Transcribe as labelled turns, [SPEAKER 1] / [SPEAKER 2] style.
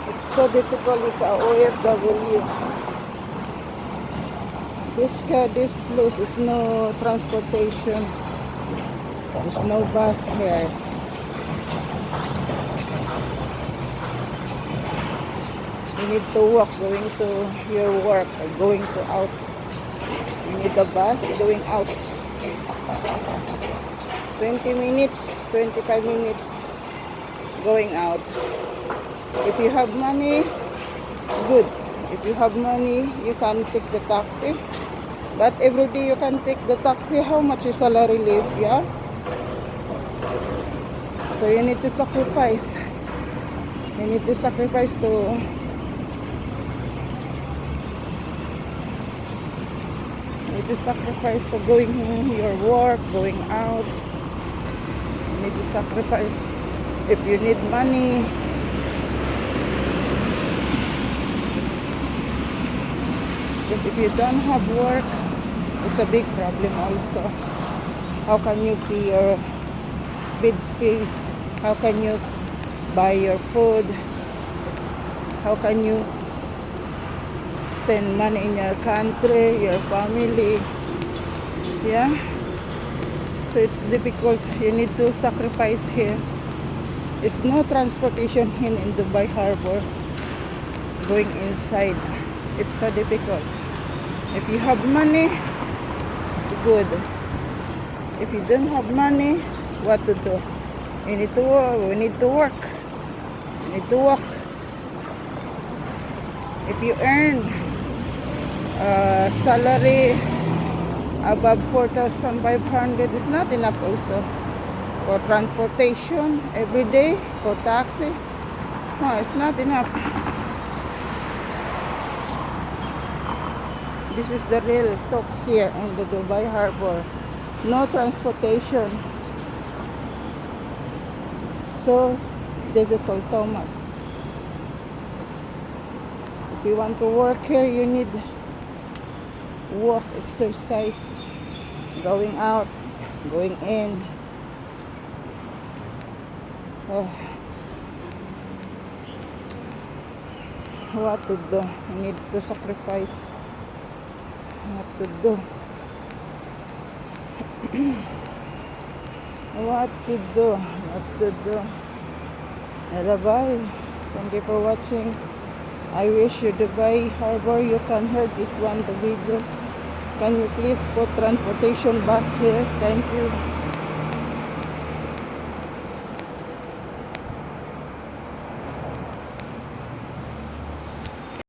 [SPEAKER 1] It's so difficult with our OFW. This place is no transportation. There's no bus here. You need to walk going to your work or going to out. You need a bus going out. 20 minutes, 25 minutes going out. If you have money, good. If you have money, you can take the taxi. But every day you can take the taxi. How much is salary leave? Yeah. So you need to sacrifice. You need to sacrifice to going your work, going out. You need to sacrifice if you need money. Because if you don't have work, it's a big problem also. How can you pay your bed space? How can you buy your food? How can you send money in your country, your family? Yeah. So it's difficult. You need to sacrifice here. There's no transportation in Dubai Harbor going inside. It's so difficult. If you have money, it's good. If you don't have money, what to do? You need to work. We need to work. You need to work. If you earn salary above 4,500, it's not enough also for transportation every day, for taxi. No, it's not enough. This is the real talk here in the Dubai Harbor. No transportation. So difficult, Thomas. If you want to work here, you need walk, exercise, going out, going in. What to do? You need to sacrifice. What to do? What to do? What to do? Bye. Thank you for watching. I wish you Dubai Harbor, you can hear this one, the video. Can you please put transportation bus here? Thank you.